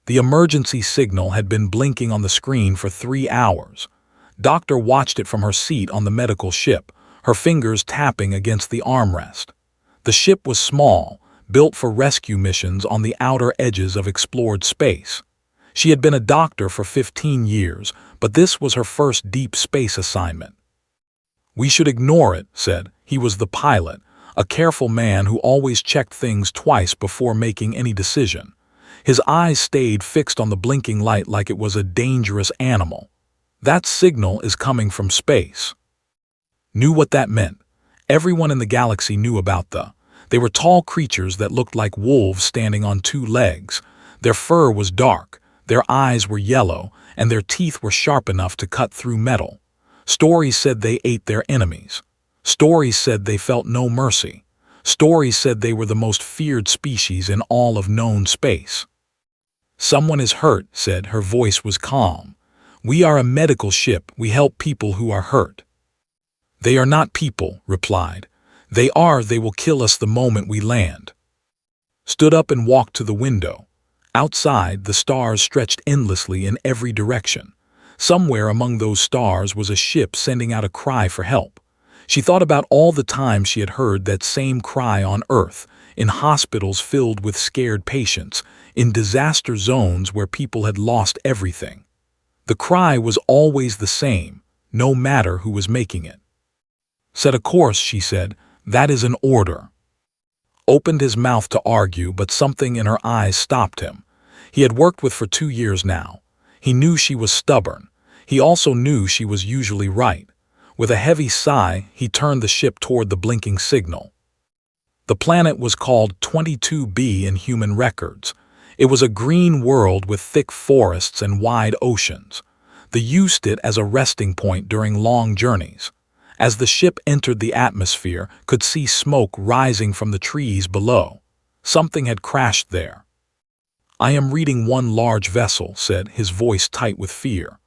The emergency signal had been blinking on the screen for 3 hours. Doctor watched it from her seat on the medical ship, her fingers tapping against the armrest. The ship was small, built for rescue missions on the outer edges of explored space. She had been a doctor for 15 years, but this was her first deep space assignment. "We should ignore it," said. He was the pilot, a careful man who always checked things twice before making any decision. His eyes stayed fixed on the blinking light like it was a dangerous animal. "That signal is coming from space." Knew what that meant. Everyone in the galaxy knew about They were tall creatures that looked like wolves standing on 2 legs. Their fur was dark, their eyes were yellow, and their teeth were sharp enough to cut through metal. Stories said they ate their enemies. Stories said they felt no mercy. Stories said they were the most feared species in all of known space. "Someone is hurt," said. Her voice was calm. "We are a medical ship. We help people who are hurt." "They are not people," replied. They will kill us the moment we land." Stood up and walked to the window. Outside, the stars stretched endlessly in every direction. Somewhere among those stars was a ship sending out a cry for help. She thought about all the times she had heard that same cry on Earth, in hospitals filled with scared patients, in disaster zones where people had lost everything. The cry was always the same, no matter who was making it. "Set a course," she said. "That is an order." Opened his mouth to argue, but something in her eyes stopped him. He had worked with for 2 years now. He knew she was stubborn. He also knew she was usually right. With a heavy sigh, he turned the ship toward the blinking signal. The planet was called 22B in human records. It was a green world with thick forests and wide oceans. They used it as a resting point during long journeys. As the ship entered the atmosphere, could see smoke rising from the trees below. Something had crashed there. "I am reading one large vessel," said, his voice tight with fear.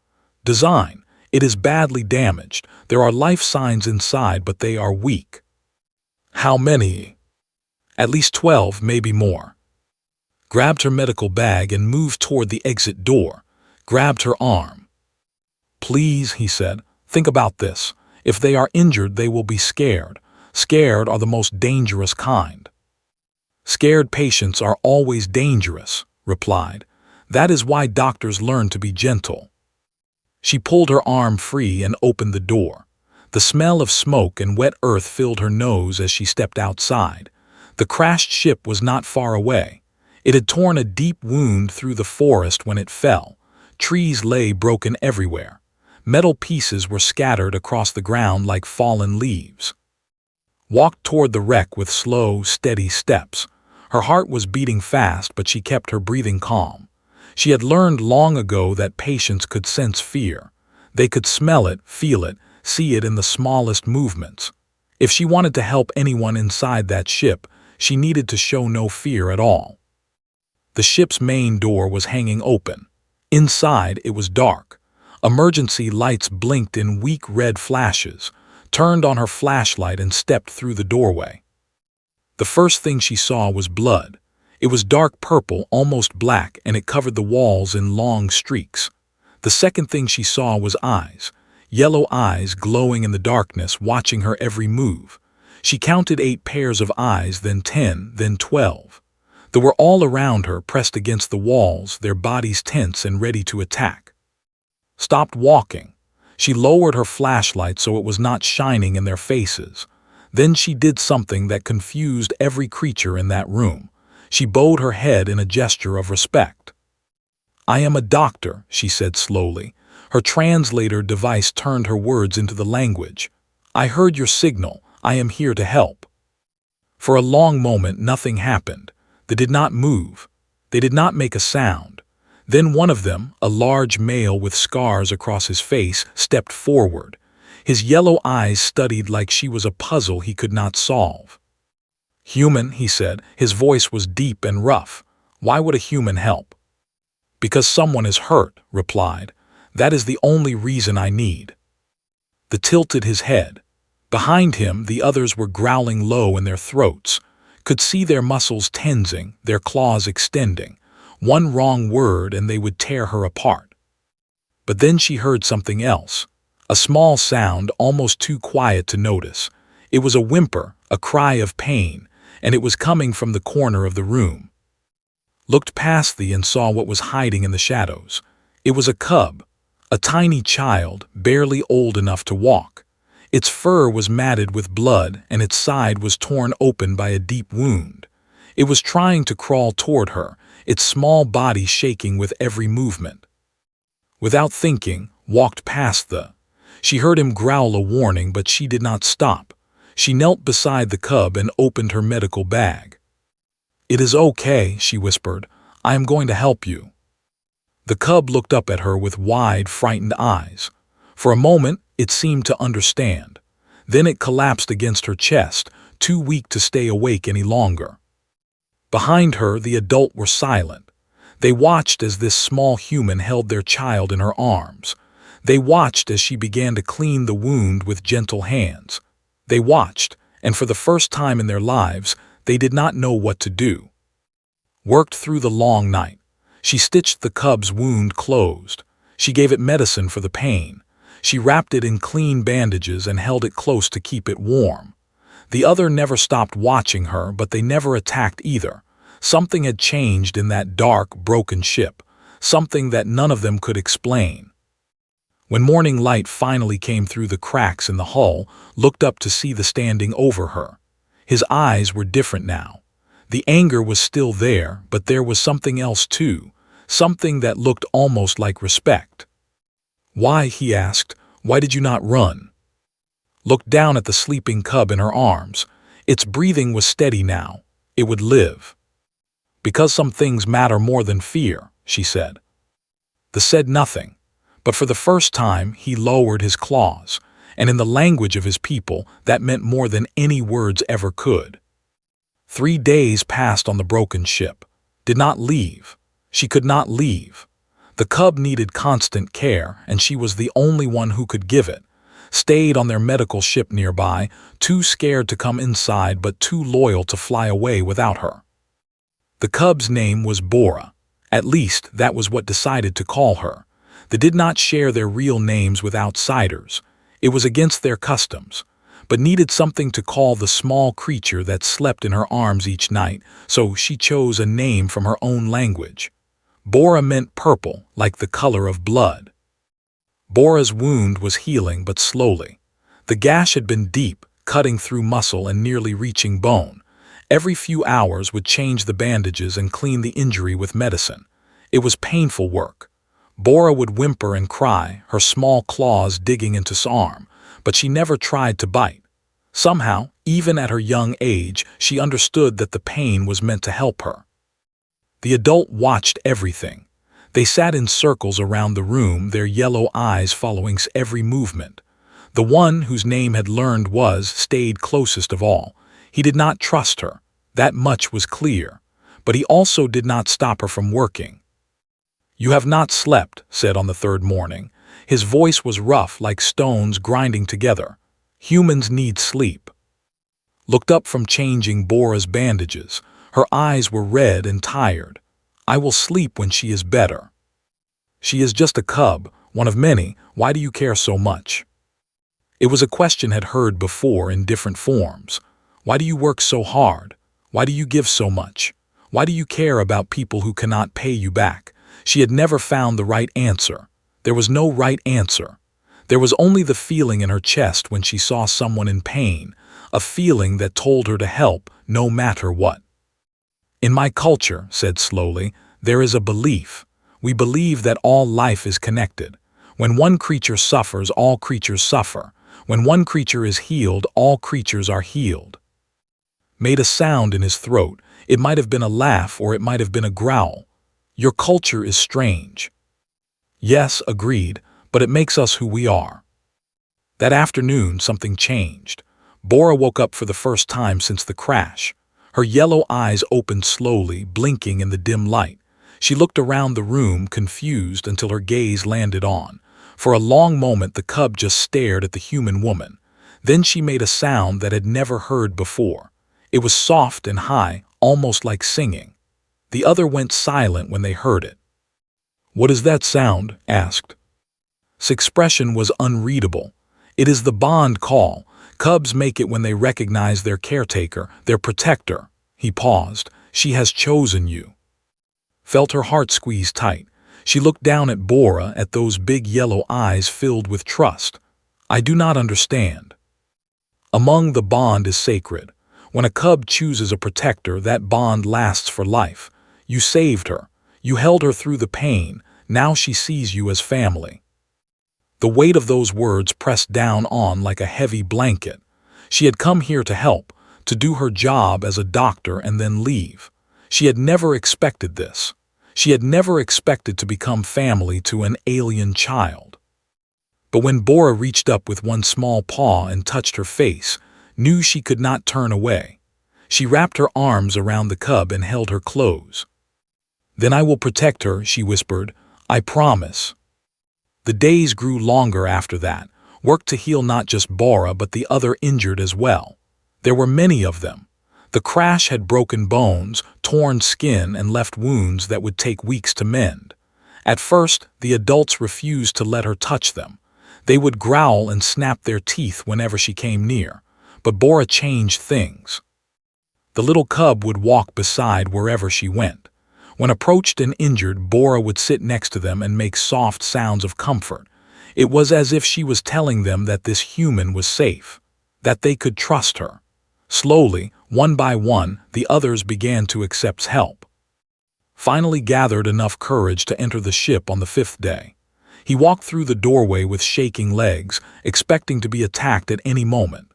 "Design. It is badly damaged. There are life signs inside, but they are weak." "How many?" "At least 12, maybe more." Grabbed her medical bag and moved toward the exit door. Grabbed her arm. "Please," he said, "think about this. If they are injured, they will be scared. Scared are the most dangerous kind." "Scared patients are always dangerous," replied. "That is why doctors learn to be gentle." She pulled her arm free and opened the door. The smell of smoke and wet earth filled her nose as she stepped outside. The crashed ship was not far away. It had torn a deep wound through the forest when it fell. Trees lay broken everywhere. Metal pieces were scattered across the ground like fallen leaves. Walked toward the wreck with slow, steady steps. Her heart was beating fast, but she kept her breathing calm. She had learned long ago that patients could sense fear. They could smell it, feel it, see it in the smallest movements. If she wanted to help anyone inside that ship, she needed to show no fear at all. The ship's main door was hanging open. Inside, it was dark. Emergency lights blinked in weak red flashes. Turned on her flashlight and stepped through the doorway. The first thing she saw was blood. It was dark purple, almost black, and it covered the walls in long streaks. The second thing she saw was eyes. Yellow eyes glowing in the darkness, watching her every move. She counted 8 pairs of eyes, then 10, then 12. They were all around her, pressed against the walls, their bodies tense and ready to attack. Stopped walking. She lowered her flashlight so it was not shining in their faces. Then she did something that confused every creature in that room. She bowed her head in a gesture of respect. "I am a doctor," she said slowly. Her translator device turned her words into the language. "I heard your signal. I am here to help." For a long moment nothing happened. They did not move. They did not make a sound. Then one of them, a large male with scars across his face, stepped forward. His yellow eyes studied like she was a puzzle he could not solve. "Human," he said. His voice was deep and rough. "Why would a human help?" "Because someone is hurt," replied. "That is the only reason I need." The tilted his head. Behind him, the others were growling low in their throats. Could see their muscles tensing, their claws extending. One wrong word and they would tear her apart. But then she heard something else. A small sound, almost too quiet to notice. It was a whimper, a cry of pain, and it was coming from the corner of the room. Looked past and saw what was hiding in the shadows. It was a cub, a tiny child, barely old enough to walk. Its fur was matted with blood and its side was torn open by a deep wound. It was trying to crawl toward her, its small body shaking with every movement. Without thinking, walked past She heard him growl a warning, but she did not stop. She knelt beside the cub and opened her medical bag. "It is okay," she whispered. "I am going to help you." The cub looked up at her with wide, frightened eyes. For a moment, it seemed to understand. Then it collapsed against her chest, too weak to stay awake any longer. Behind her, the adults were silent. They watched as this small human held their child in her arms. They watched as she began to clean the wound with gentle hands. They watched, and for the first time in their lives, they did not know what to do. Worked through the long night. She stitched the cub's wound closed. She gave it medicine for the pain. She wrapped it in clean bandages and held it close to keep it warm. The other never stopped watching her, but they never attacked either. Something had changed in that dark, broken ship, something that none of them could explain. When morning light finally came through the cracks in the hull, looked up to see the standing over her. His eyes were different now. The anger was still there, but there was something else too, something that looked almost like respect. "Why?" he asked. "Why did you not run?" Looked down at the sleeping cub in her arms. Its breathing was steady now. It would live. "Because some things matter more than fear," she said. The said nothing, but for the first time he lowered his claws, and in the language of his people that meant more than any words ever could. 3 days passed on the broken ship. Did not leave. She could not leave. The cub needed constant care, and she was the only one who could give it. Stayed on their medical ship nearby, too scared to come inside but too loyal to fly away without her. The cub's name was Bora. At least, that was what decided to call her. They did not share their real names with outsiders. It was against their customs, but needed something to call the small creature that slept in her arms each night, so she chose a name from her own language. Bora meant purple, like the color of blood. Bora's wound was healing but slowly. The gash had been deep, cutting through muscle and nearly reaching bone. Every few hours would change the bandages and clean the injury with medicine. It was painful work. Bora would whimper and cry, her small claws digging into his arm, but she never tried to bite. Somehow, even at her young age, she understood that the pain was meant to help her. The adult watched everything. They sat in circles around the room, their yellow eyes following every movement. The one whose name had learned stayed closest of all. He did not trust her. That much was clear. But he also did not stop her from working. "You have not slept," said on the third morning. His voice was rough, like stones grinding together. "Humans need sleep." Looked up from changing Bora's bandages. Her eyes were red and tired. "I will sleep when she is better." "She is just a cub, one of many. Why do you care so much?" It was a question had heard before in different forms. Why do you work so hard? Why do you give so much? Why do you care about people who cannot pay you back? She had never found the right answer. There was no right answer. There was only the feeling in her chest when she saw someone in pain, a feeling that told her to help, no matter what. "In my culture," said slowly, "there is a belief. We believe that all life is connected. When one creature suffers, all creatures suffer. When one creature is healed, all creatures are healed." Made a sound in his throat. It might have been a laugh or it might have been a growl. "Your culture is strange." "Yes," agreed, "but it makes us who we are." That afternoon, something changed. Bora woke up for the first time since the crash. Her yellow eyes opened slowly, blinking in the dim light. She looked around the room, confused, until her gaze landed on. For a long moment, the cub just stared at the human woman. Then she made a sound that had never heard before. It was soft and high, almost like singing. The other went silent when they heard it. "What is that sound?" asked. His expression was unreadable. "It is the bond call. Cubs make it when they recognize their caretaker, their protector." He paused. "She has chosen you." Felt her heart squeeze tight. She looked down at Bora, at those big yellow eyes filled with trust. "I do not understand." Among the bond is sacred. When a cub chooses a protector, that bond lasts for life. You saved her. You held her through the pain. Now she sees you as family. The weight of those words pressed down on like a heavy blanket. She had come here to help, to do her job as a doctor and then leave. She had never expected this. She had never expected to become family to an alien child. But when Bora reached up with one small paw and touched her face, knew she could not turn away. She wrapped her arms around the cub and held her close. "Then I will protect her," she whispered. "I promise." The days grew longer after that, work to heal not just Bora but the other injured as well. There were many of them. The crash had broken bones, torn skin, and left wounds that would take weeks to mend. At first, the adults refused to let her touch them. They would growl and snap their teeth whenever she came near. But Bora changed things. The little cub would walk beside wherever she went. When approached and injured, Bora would sit next to them and make soft sounds of comfort. It was as if she was telling them that this human was safe, that they could trust her. Slowly, one by one, the others began to accept help. Finally gathered enough courage to enter the ship on the 5th day. He walked through the doorway with shaking legs, expecting to be attacked at any moment.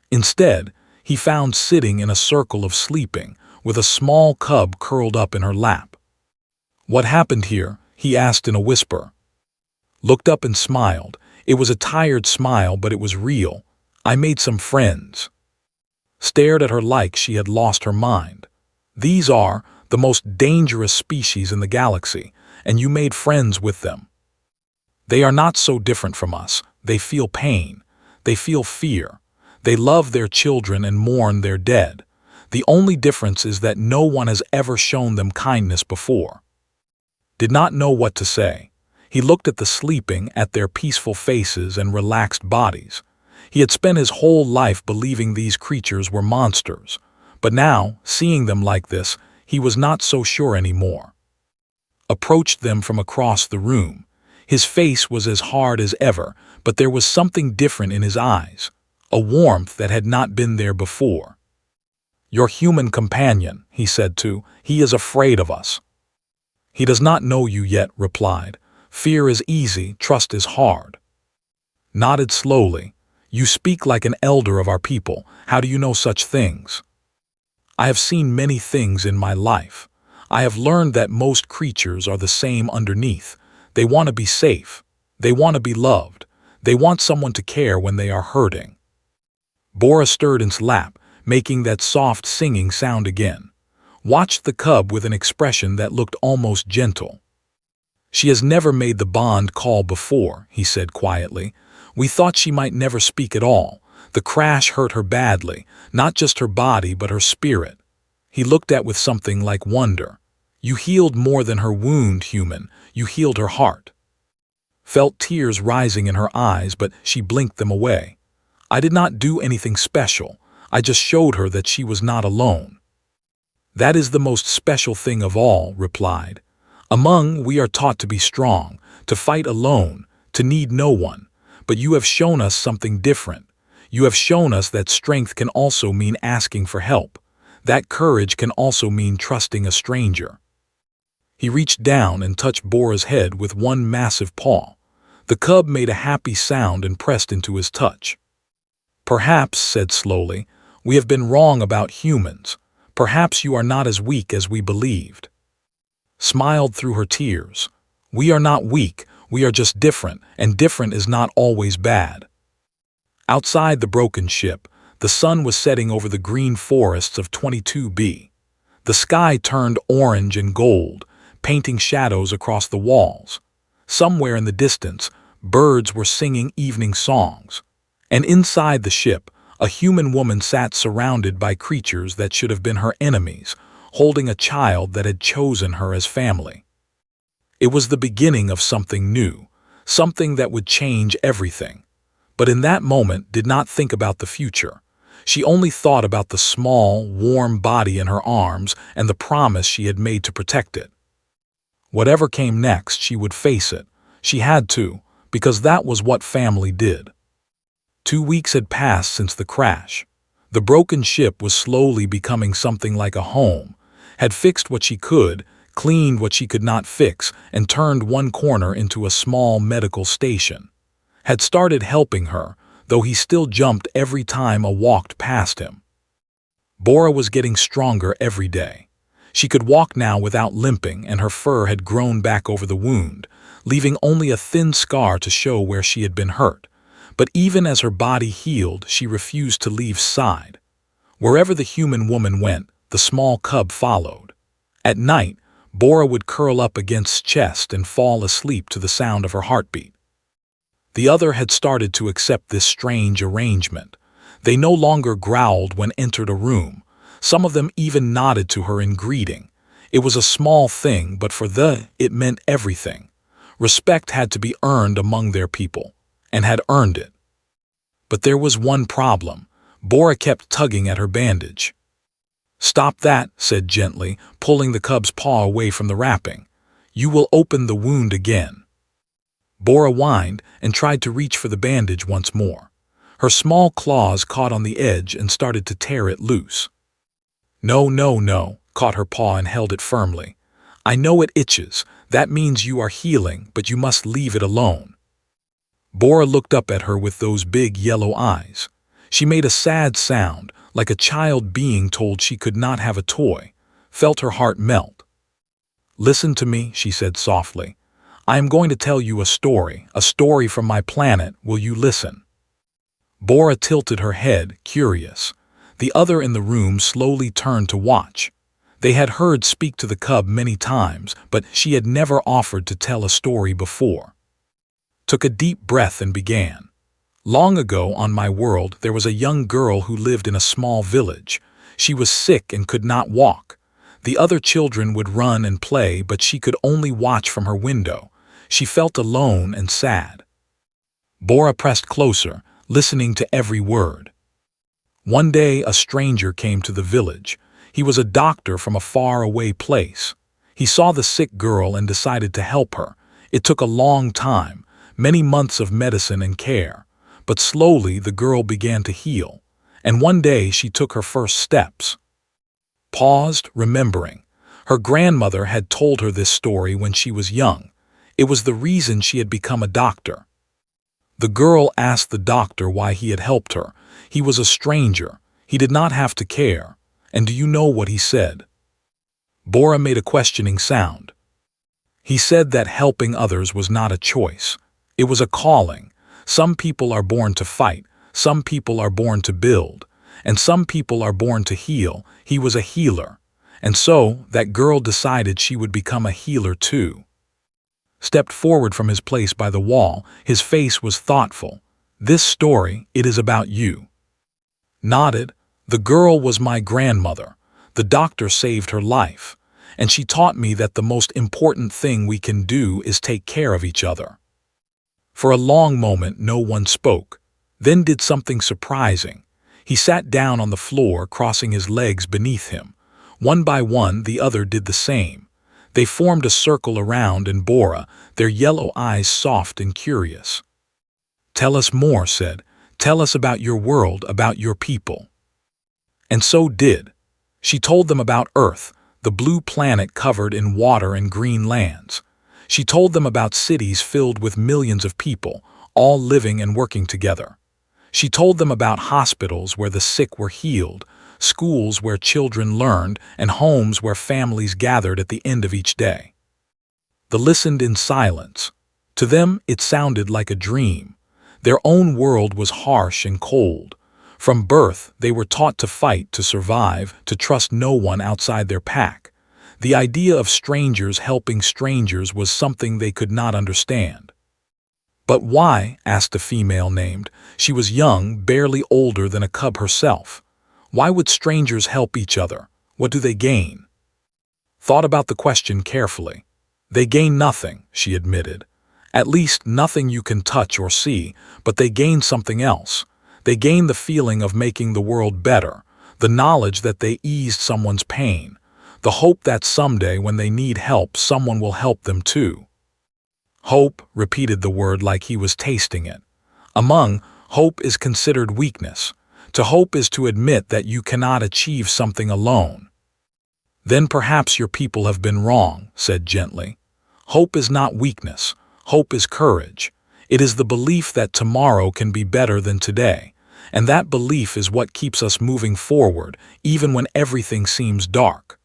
Instead, he found sitting in a circle of sleeping, with a small cub curled up in her lap. "What happened here?" he asked in a whisper. Looked up and smiled. It was a tired smile, but it was real. "I made some friends." Stared at her like she had lost her mind. "These are the most dangerous species in the galaxy, and you made friends with them. They are not so different from us. They feel pain. They feel fear. They love their children and mourn their dead. The only difference is that no one has ever shown them kindness before." Did not know what to say. He looked at the sleeping, at their peaceful faces and relaxed bodies. He had spent his whole life believing these creatures were monsters. But now, seeing them like this, he was not so sure anymore. Approached them from across the room. His face was as hard as ever, but there was something different in his eyes, a warmth that had not been there before. "Your human companion," he said to. "He is afraid of us." "He does not know you yet," replied. "Fear is easy, trust is hard." Nodded slowly. "You speak like an elder of our people. How do you know such things?" "I have seen many things in my life. I have learned that most creatures are the same underneath. They want to be safe. They want to be loved. They want someone to care when they are hurting." Bora stirred in his lap, making that soft singing sound again. Watched the cub with an expression that looked almost gentle. "She has never made the bond call before," he said quietly. "We thought she might never speak at all. The crash hurt her badly, not just her body but her spirit." He looked at with something like wonder. "You healed more than her wound, human. You healed her heart." Felt tears rising in her eyes, but she blinked them away. "I did not do anything special. I just showed her that she was not alone." "That is the most special thing of all," replied. "Among we are taught to be strong, to fight alone, to need no one. But you have shown us something different. You have shown us that strength can also mean asking for help. That courage can also mean trusting a stranger." He reached down and touched Bora's head with one massive paw. The cub made a happy sound and pressed into his touch. "Perhaps," said slowly, "we have been wrong about humans. Perhaps you are not as weak as we believed." Smiled through her tears. "We are not weak, we are just different, and different is not always bad." Outside the broken ship, the sun was setting over the green forests of 22B. The sky turned orange and gold, painting shadows across the walls. Somewhere in the distance, birds were singing evening songs. And inside the ship, a human woman sat surrounded by creatures that should have been her enemies, holding a child that had chosen her as family. It was the beginning of something new, something that would change everything. But in that moment did not think about the future. She only thought about the small, warm body in her arms and the promise she had made to protect it. Whatever came next, she would face it. She had to, because that was what family did. 2 weeks had passed since the crash. The broken ship was slowly becoming something like a home, had fixed what she could, cleaned what she could not fix, and turned one corner into a small medical station. Had started helping her, though he still jumped every time a walked past him. Bora was getting stronger every day. She could walk now without limping, and her fur had grown back over the wound, leaving only a thin scar to show where she had been hurt. But even as her body healed, she refused to leave side. Wherever the human woman went, the small cub followed. At night, Bora would curl up against chest and fall asleep to the sound of her heartbeat. The other had started to accept this strange arrangement. They no longer growled when entered a room. Some of them even nodded to her in greeting. It was a small thing, but for it meant everything. Respect had to be earned among their people, and had earned it. But there was one problem. Bora kept tugging at her bandage. "Stop that," said gently, pulling the cub's paw away from the wrapping. "You will open the wound again." Bora whined and tried to reach for the bandage once more. Her small claws caught on the edge and started to tear it loose. "No, no, no," caught her paw and held it firmly. "I know it itches. That means you are healing, but you must leave it alone." Bora looked up at her with those big yellow eyes. She made a sad sound, like a child being told she could not have a toy, felt her heart melt. "Listen to me," she said softly. "I am going to tell you a story from my planet. Will you listen?" Bora tilted her head, curious. The other in the room slowly turned to watch. They had heard speak to the cub many times, but she had never offered to tell a story before. Took a deep breath and began. "Long ago on my world there was a young girl who lived in a small village. She was sick and could not walk. The other children would run and play, but she could only watch from her window. She felt alone and sad." Bora pressed closer, listening to every word. "One day a stranger came to the village. He was a doctor from a far-away place. He saw the sick girl and decided to help her. It took a long time, many months of medicine and care. But slowly the girl began to heal, and one day she took her first steps." Paused, remembering. Her grandmother had told her this story when she was young. It was the reason she had become a doctor. The girl asked the doctor why he had helped her. He was a stranger. He did not have to care. And do you know what he said? Bora made a questioning sound. He said that helping others was not a choice. It was a calling. Some people are born to fight. Some people are born to build. And some people are born to heal. He was a healer. And so, that girl decided she would become a healer too. Stepped forward from his place by the wall, his face was thoughtful. "This story, it is about you." Nodded. "The girl was my grandmother. The doctor saved her life. And she taught me that the most important thing we can do is take care of each other." For a long moment no one spoke. Then did something surprising. He sat down on the floor, crossing his legs beneath him. One by one the other did the same. They formed a circle around and Bora, their yellow eyes soft and curious. "Tell us more," said. "Tell us about your world, about your people." And so did. She told them about Earth, the blue planet covered in water and green lands. She told them about cities filled with millions of people, all living and working together. She told them about hospitals where the sick were healed, schools where children learned, and homes where families gathered at the end of each day. They listened in silence. To them, it sounded like a dream. Their own world was harsh and cold. From birth, they were taught to fight to survive, to trust no one outside their pack. The idea of strangers helping strangers was something they could not understand. "But why?" asked a female named. She was young, barely older than a cub herself. "Why would strangers help each other? What do they gain?" thought about the question carefully. They gain nothing, she admitted. At least nothing you can touch or see, but they gain something else. They gain the feeling of making the world better, the knowledge that they eased someone's pain, the hope that someday when they need help, someone will help them too. Hope repeated the word like he was tasting it. Among, hope is considered weakness. To hope is to admit that you cannot achieve something alone. Then perhaps your people have been wrong, said gently. Hope is not weakness. Hope is courage. It is the belief that tomorrow can be better than today, and that belief is what keeps us moving forward, even when everything seems dark.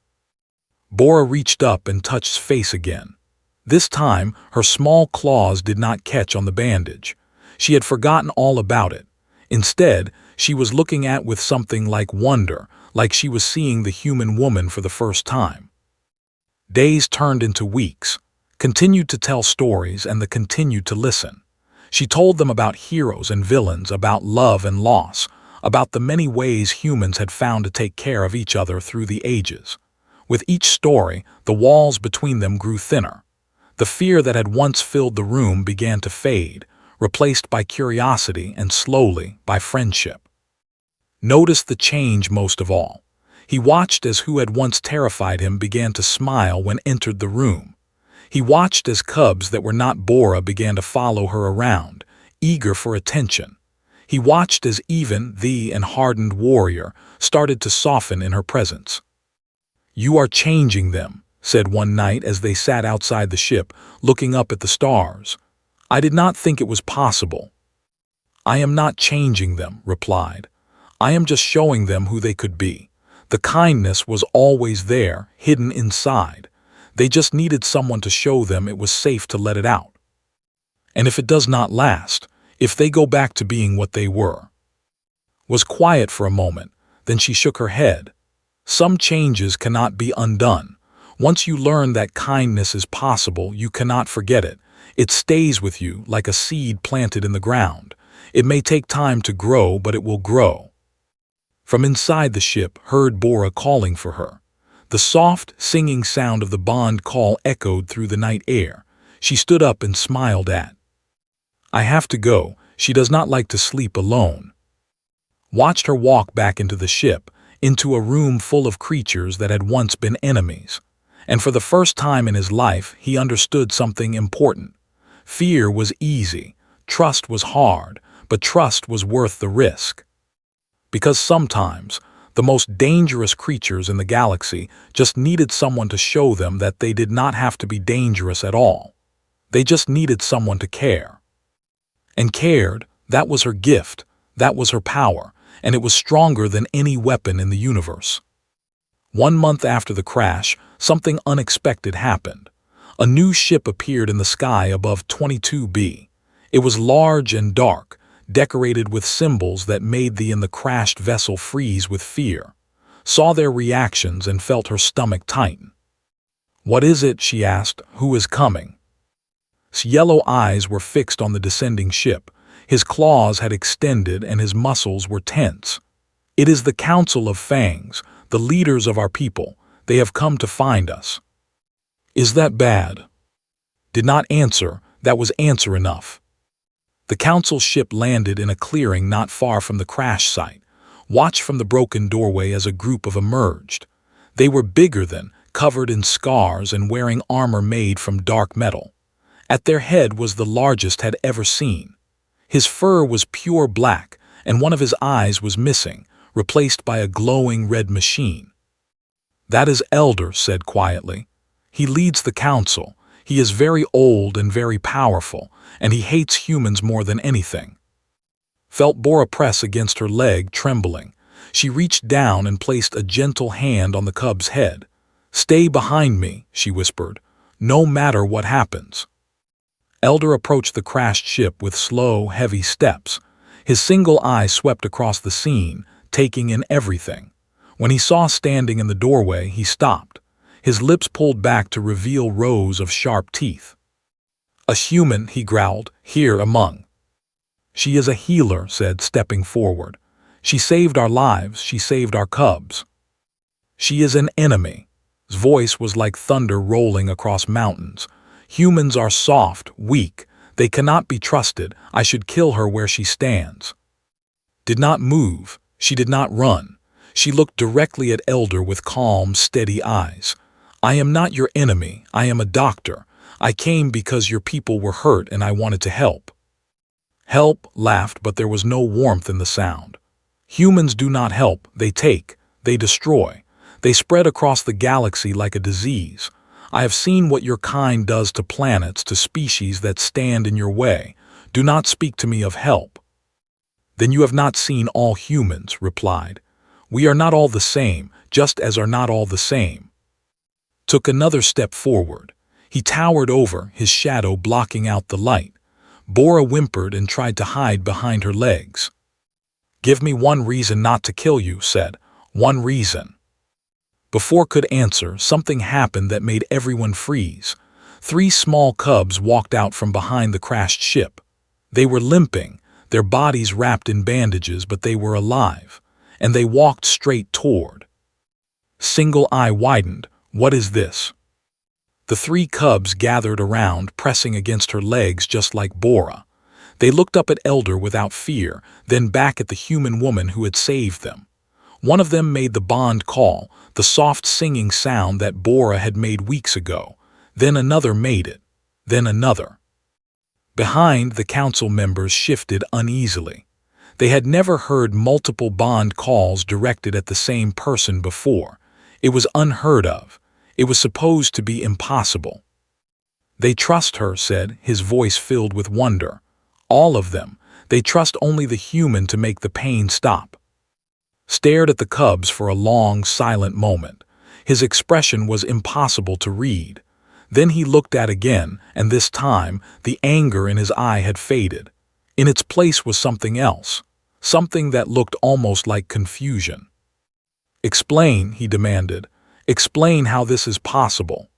Bora reached up and touched his face again. This time, her small claws did not catch on the bandage. She had forgotten all about it. Instead, she was looking at with something like wonder, like she was seeing the human woman for the first time. Days turned into weeks, continued to tell stories, and continued to listen. She told them about heroes and villains, about love and loss, about the many ways humans had found to take care of each other through the ages. With each story, the walls between them grew thinner. The fear that had once filled the room began to fade, replaced by curiosity and slowly by friendship. Noticed the change most of all. He watched as who had once terrified him began to smile when entered the room. He watched as cubs that were not Bora began to follow her around, eager for attention. He watched as even the hardened warrior started to soften in her presence. "You are changing them," said one night as they sat outside the ship, looking up at the stars. "I did not think it was possible." "I am not changing them," replied. "I am just showing them who they could be. The kindness was always there, hidden inside. They just needed someone to show them it was safe to let it out. And if it does not last, if they go back to being what they were." Was quiet for a moment, then she shook her head. "Some changes cannot be undone. Once you learn that kindness is possible, you cannot forget it. It stays with you like a seed planted in the ground. It may take time to grow, but it will grow." From inside the ship heard Bora calling for her. The soft, singing sound of the bond call echoed through the night air. She stood up and smiled at. "I have to go. She does not like to sleep alone." Watched her walk back into the ship, into a room full of creatures that had once been enemies. And for the first time in his life, he understood something important. Fear was easy, trust was hard, but trust was worth the risk. Because sometimes, the most dangerous creatures in the galaxy just needed someone to show them that they did not have to be dangerous at all. They just needed someone to care. And cared, that was her gift, that was her power, and it was stronger than any weapon in the universe. 1 month after the crash, something unexpected happened. A new ship appeared in the sky above 22B. It was large and dark, decorated with symbols that made the crashed vessel freeze with fear. Saw their reactions and felt her stomach tighten. "What is it?" she asked. "Who is coming?" His yellow eyes were fixed on the descending ship. His claws had extended and his muscles were tense. "It is the Council of Fangs, the leaders of our people. They have come to find us." "Is that bad?" Did not answer. That was answer enough. The council ship landed in a clearing not far from the crash site. Watched from the broken doorway as a group of emerged. They were bigger than, covered in scars and wearing armor made from dark metal. At their head was the largest had ever seen. His fur was pure black, and one of his eyes was missing, replaced by a glowing red machine. "That is Elder," said quietly. "He leads the council. He is very old and very powerful, and he hates humans more than anything." Felt Bora press against her leg, trembling. She reached down and placed a gentle hand on the cub's head. "Stay behind me," she whispered, "no matter what happens." Elder approached the crashed ship with slow, heavy steps. His single eye swept across the scene, taking in everything. When he saw standing in the doorway, he stopped. His lips pulled back to reveal rows of sharp teeth. "A human," he growled, "here among." "She is a healer," said, stepping forward. "She saved our lives, she saved our cubs." "She is an enemy." His voice was like thunder rolling across mountains. Humans are soft, weak. They cannot be trusted. I should kill her where she stands. Did not move. She did not run. She looked directly at Elder with calm, steady eyes. I am not your enemy. I am a doctor. I came because your people were hurt and I wanted to help. Help laughed, but there was no warmth in the sound. Humans do not help. They take. They destroy. They spread across the galaxy like a disease. I have seen what your kind does to planets, to species that stand in your way. Do not speak to me of help. Then you have not seen all humans, replied. We are not all the same, just as are not all the same. Took another step forward. He towered over, his shadow blocking out the light. Bora whimpered and tried to hide behind her legs. Give me one reason not to kill you, said. One reason. Before could answer, something happened that made everyone freeze. 3 small cubs walked out from behind the crashed ship. They were limping, their bodies wrapped in bandages, but they were alive, and they walked straight toward. Single eye widened. What is this? The 3 cubs gathered around, pressing against her legs just like Bora. They looked up at Elder without fear, then back at the human woman who had saved them. One of them made the bond call, the soft singing sound that Bora had made weeks ago. Then another made it. Then another. Behind, the council members shifted uneasily. They had never heard multiple bond calls directed at the same person before. It was unheard of. It was supposed to be impossible. They trust her, said, his voice filled with wonder. All of them. They trust only the human to make the pain stop. Stared at the cubs for a long, silent moment. His expression was impossible to read. Then he looked at again, and this time, the anger in his eye had faded. In its place was something else. Something that looked almost like confusion. Explain, he demanded. Explain how this is possible.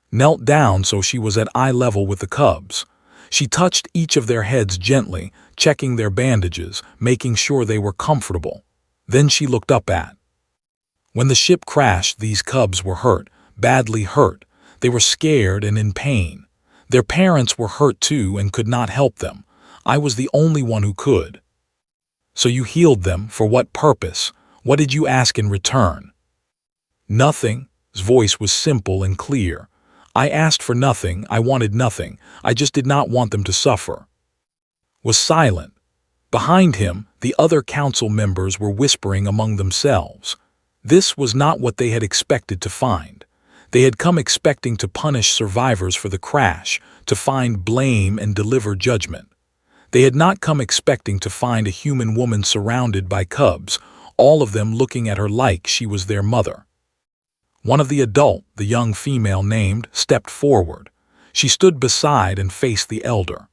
Knelt down so she was at eye level with the cubs. She touched each of their heads gently, checking their bandages, making sure they were comfortable. Then she looked up at. When the ship crashed, these cubs were hurt, badly hurt. They were scared and in pain. Their parents were hurt too and could not help them. I was the only one who could. So you healed them, for what purpose? What did you ask in return? Nothing. His voice was simple and clear. I asked for nothing, I wanted nothing, I just did not want them to suffer. Was silent. Behind him, the other council members were whispering among themselves. This was not what they had expected to find. They had come expecting to punish survivors for the crash, to find blame and deliver judgment. They had not come expecting to find a human woman surrounded by cubs, all of them looking at her like she was their mother. One of the adult, the young female named, stepped forward. She stood beside and faced the elder.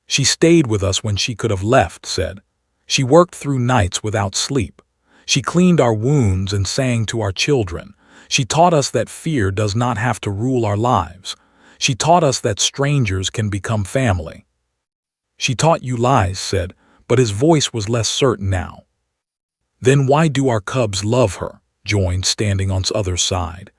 She stayed with us when she could have left, said. She worked through nights without sleep. She cleaned our wounds and sang to our children. She taught us that fear does not have to rule our lives. She taught us that strangers can become family. She taught you lies, said, but his voice was less certain now. Then why do our cubs love her? Joined, standing on the other side.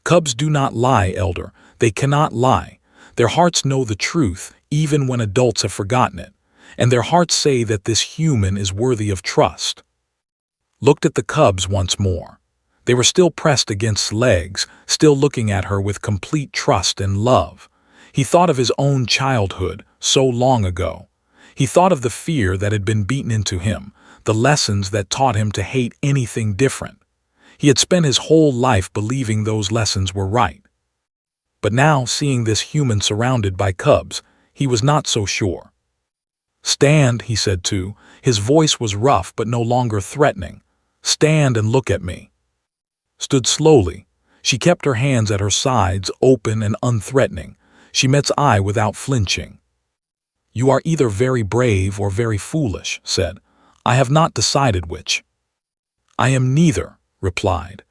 Cubs do not lie, elder. They cannot lie. Their hearts know the truth, even when adults have forgotten it. And their hearts say that this human is worthy of trust. Looked at the cubs once more. They were still pressed against legs, still looking at her with complete trust and love. He thought of his own childhood, so long ago. He thought of the fear that had been beaten into him, the lessons that taught him to hate anything different. He had spent his whole life believing those lessons were right. But now, seeing this human surrounded by cubs, he was not so sure. Stand, he said too. His voice was rough but no longer threatening. Stand and look at me. Stood slowly. She kept her hands at her sides, open and unthreatening. She met his eye without flinching. You are either very brave or very foolish, said. I have not decided which. I am neither, replied.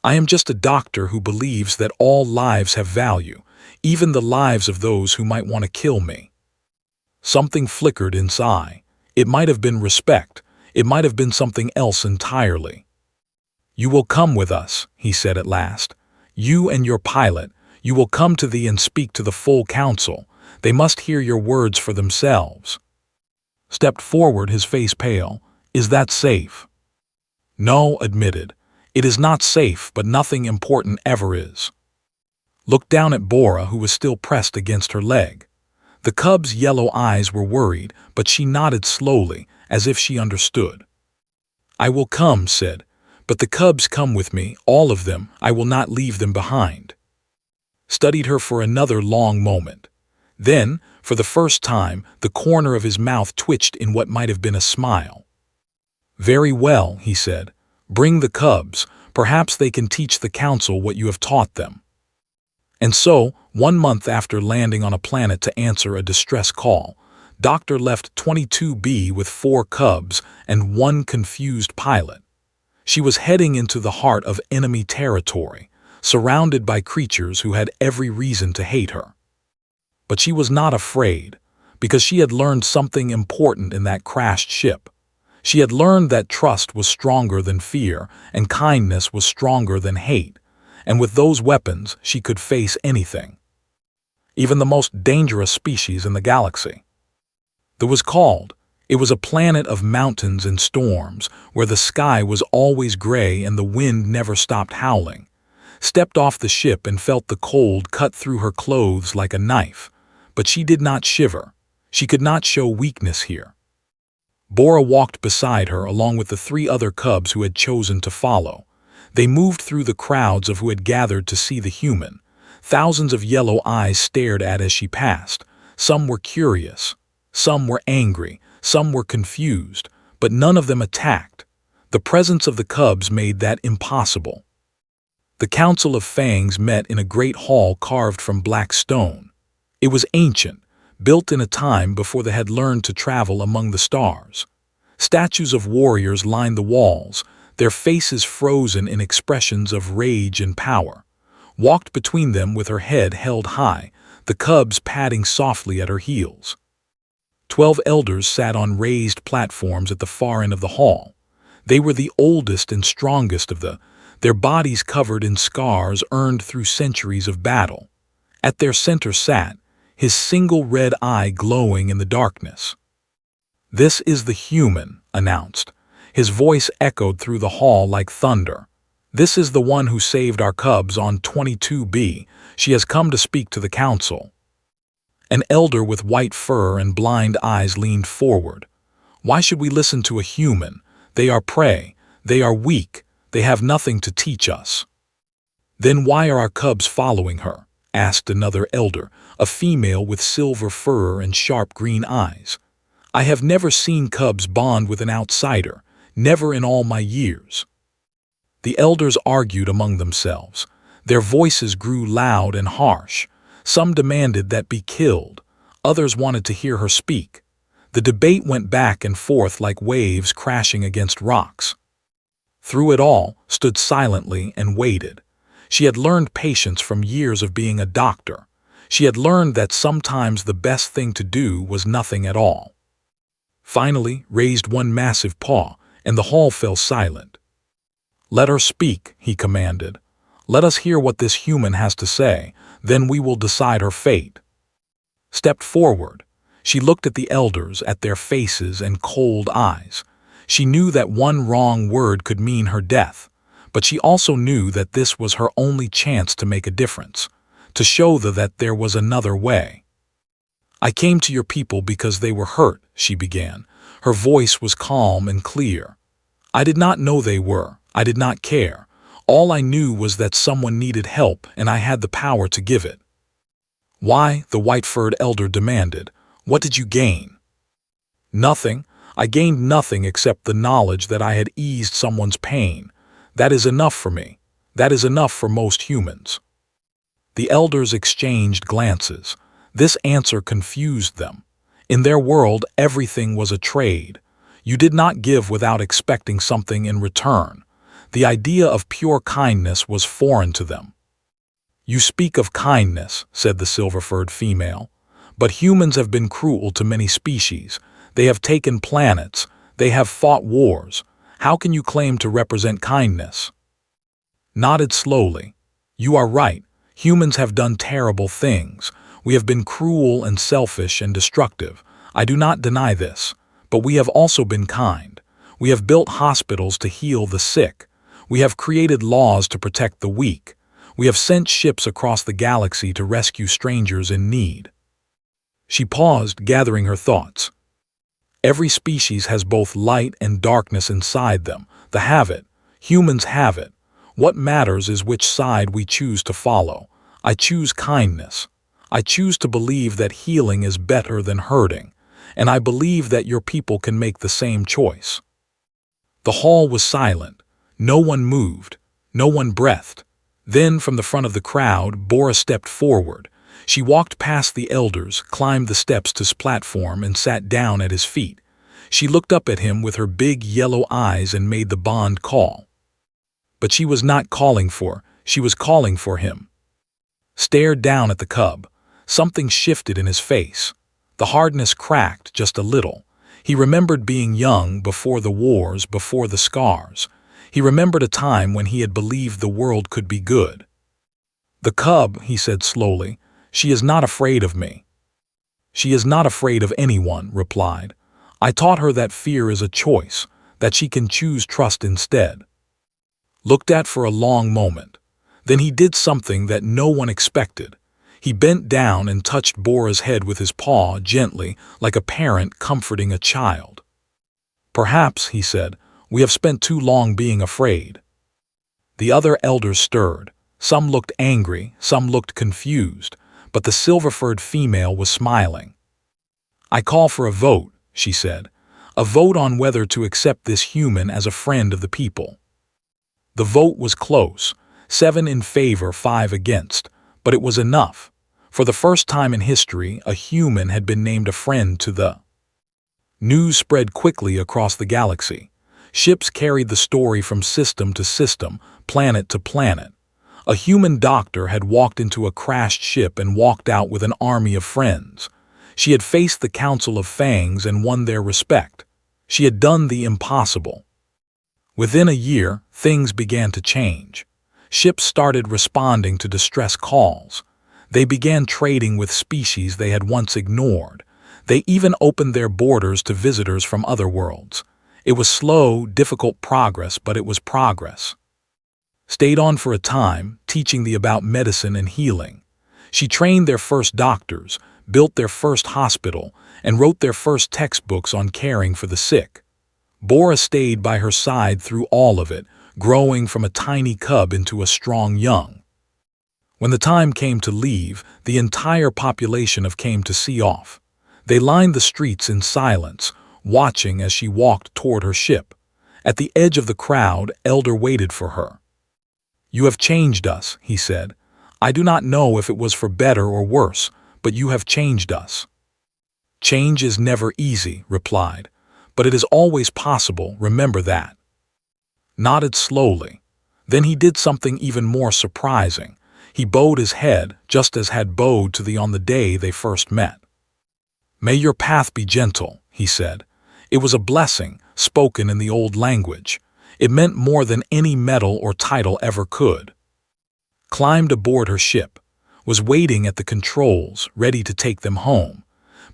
I am just a doctor who believes that all lives have value, even the lives of those who might want to kill me. Something flickered in his eye. It might have been respect. It might have been something else entirely. You will come with us, he said at last. You and your pilot, you will come to thee and speak to the full council. They must hear your words for themselves. Stepped forward, his face pale. Is that safe? No, admitted. It is not safe, but nothing important ever is. Looked down at Bora, who was still pressed against her leg. The cub's yellow eyes were worried, but she nodded slowly, as if she understood. I will come, said, but the cubs come with me, all of them. I will not leave them behind. Studied her for another long moment. Then, for the first time, the corner of his mouth twitched in what might have been a smile. Very well, he said. Bring the cubs. Perhaps they can teach the council what you have taught them. And so, 1 month after landing on a planet to answer a distress call, Doctor left 22B with 4 cubs and 1 confused pilot. She was heading into the heart of enemy territory, surrounded by creatures who had every reason to hate her. But she was not afraid, because she had learned something important in that crashed ship. She had learned that trust was stronger than fear, and kindness was stronger than hate, and with those weapons she could face anything, even the most dangerous species in the galaxy. It was a planet of mountains and storms, where the sky was always gray and the wind never stopped howling. Stepped off the ship and felt the cold cut through her clothes like a knife, but she did not shiver. She could not show weakness here. Bora walked beside her along with the 3 other cubs who had chosen to follow. They moved through the crowds of who had gathered to see the human. Thousands of yellow eyes stared at as she passed. Some were curious, some were angry, some were confused, but none of them attacked. The presence of the cubs made that impossible. The Council of Fangs met in a great hall carved from black stone. It was ancient, built in a time before they had learned to travel among the stars. Statues of warriors lined the walls, their faces frozen in expressions of rage and power. Walked between them with her head held high, the cubs padding softly at her heels. 12 elders sat on raised platforms at the far end of the hall. They were the oldest and strongest of their bodies covered in scars earned through centuries of battle. At their center sat, his single red eye glowing in the darkness. This is the human, announced. His voice echoed through the hall like thunder. This is the one who saved our cubs on 22B. She has come to speak to the council. An elder with white fur and blind eyes leaned forward. Why should we listen to a human? They are prey. They are weak. They have nothing to teach us. Then why are our cubs following her? Asked another elder, a female with silver fur and sharp green eyes. I have never seen cubs bond with an outsider, never in all my years. The elders argued among themselves. Their voices grew loud and harsh. Some demanded that be killed. Others wanted to hear her speak. The debate went back and forth like waves crashing against rocks. Through it all, stood silently and waited. She had learned patience from years of being a doctor. She had learned that sometimes the best thing to do was nothing at all. Finally, raised one massive paw, and the hall fell silent. Let her speak, he commanded. Let us hear what this human has to say, then we will decide her fate. Stepped forward. She looked at the elders, at their faces and cold eyes. She knew that one wrong word could mean her death, but she also knew that this was her only chance to make a difference, to show them that there was another way. I came to your people because they were hurt, she began. Her voice was calm and clear. I did not know they were. I did not care. All I knew was that someone needed help and I had the power to give it. Why? The white-furred elder demanded. What did you gain? Nothing. I gained nothing except the knowledge that I had eased someone's pain. That is enough for me. That is enough for most humans. The elders exchanged glances. This answer confused them. In their world, everything was a trade. You did not give without expecting something in return. The idea of pure kindness was foreign to them. You speak of kindness, said the silver-furred female, but humans have been cruel to many species. They have taken planets. They have fought wars. How can you claim to represent kindness? Nodded slowly. You are right. Humans have done terrible things. We have been cruel and selfish and destructive. I do not deny this. But we have also been kind. We have built hospitals to heal the sick. We have created laws to protect the weak. We have sent ships across the galaxy to rescue strangers in need. She paused, gathering her thoughts. Every species has both light and darkness inside them. They have it. Humans have it. What matters is which side we choose to follow. I choose kindness. I choose to believe that healing is better than hurting, and I believe that your people can make the same choice. The hall was silent. No one moved. No one breathed. Then, from the front of the crowd, Bora stepped forward. She walked past the elders, climbed the steps to his platform, and sat down at his feet. She looked up at him with her big yellow eyes and made the bond call. But she was not calling she was calling for him. Stared down at the cub. Something shifted in his face. The hardness cracked just a little. He remembered being young, before the wars, before the scars. He remembered a time when he had believed the world could be good. "The cub," he said slowly, "she is not afraid of me." "She is not afraid of anyone," replied. "I taught her that fear is a choice, that she can choose trust instead." Looked at for a long moment. Then he did something that no one expected. He bent down and touched Bora's head with his paw gently, like a parent comforting a child. "Perhaps," he said, "we have spent too long being afraid." The other elders stirred. Some looked angry, some looked confused, but the silver-furred female was smiling. "I call for a vote," she said. "A vote on whether to accept this human as a friend of the people." The vote was close, 7 in favor, 5 against, but it was enough. For the first time in history, a human had been named a friend to the. News spread quickly across the galaxy. Ships carried the story from system to system, planet to planet. A human doctor had walked into a crashed ship and walked out with an army of friends. She had faced the Council of Fangs and won their respect. She had done the impossible. Within a year, things began to change. Ships started responding to distress calls. They began trading with species they had once ignored. They even opened their borders to visitors from other worlds. It was slow, difficult progress, but it was progress. Stayed on for a time, teaching them about medicine and healing. She trained their first doctors, built their first hospital, and wrote their first textbooks on caring for the sick. Bora stayed by her side through all of it, growing from a tiny cub into a strong young. When the time came to leave, the entire population came to see off. They lined the streets in silence, watching as she walked toward her ship. At the edge of the crowd, Elder waited for her. "You have changed us," he said. "I do not know if it was for better or worse, but you have changed us." "Change is never easy," replied, "but it is always possible, remember that." Nodded slowly. Then he did something even more surprising. He bowed his head, just as had bowed to the on the day they first met. "May your path be gentle," he said. It was a blessing, spoken in the old language. It meant more than any medal or title ever could. Climbed aboard her ship, was waiting at the controls, ready to take them home.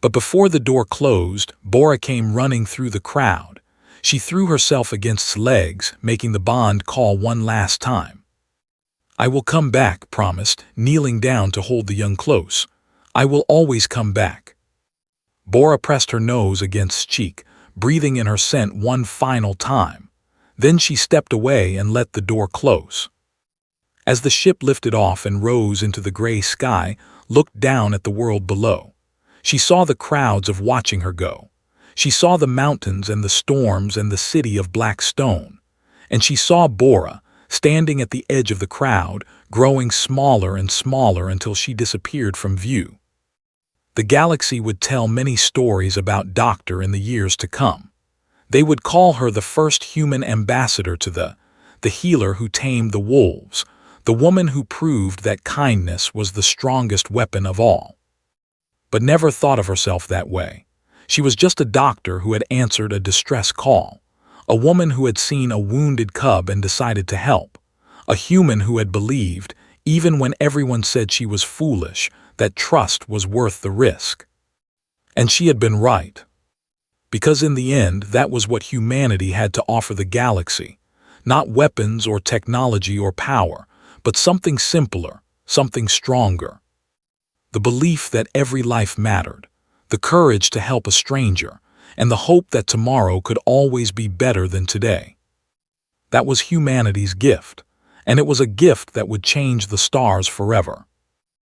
But before the door closed, Bora came running through the crowd. She threw herself against his legs, making the bond call one last time. "I will come back," promised, kneeling down to hold the young close. "I will always come back." Bora pressed her nose against his cheek, breathing in her scent one final time. Then she stepped away and let the door close. As the ship lifted off and rose into the gray sky, looked down at the world below. She saw the crowds watching her go. She saw the mountains and the storms and the city of black stone. And she saw Bora, standing at the edge of the crowd, growing smaller and smaller until she disappeared from view. The galaxy would tell many stories about Doctor in the years to come. They would call her the first human ambassador to the healer who tamed the wolves, the woman who proved that kindness was the strongest weapon of all. But never thought of herself that way. She was just a doctor who had answered a distress call, a woman who had seen a wounded cub and decided to help, a human who had believed, Even when everyone said she was foolish, that trust was worth the risk. And she had been right. Because in the end, that was what humanity had to offer the galaxy. Not weapons or technology or power, but something simpler, something stronger. The belief that every life mattered, the courage to help a stranger, and the hope that tomorrow could always be better than today. That was humanity's gift, and it was a gift that would change the stars forever.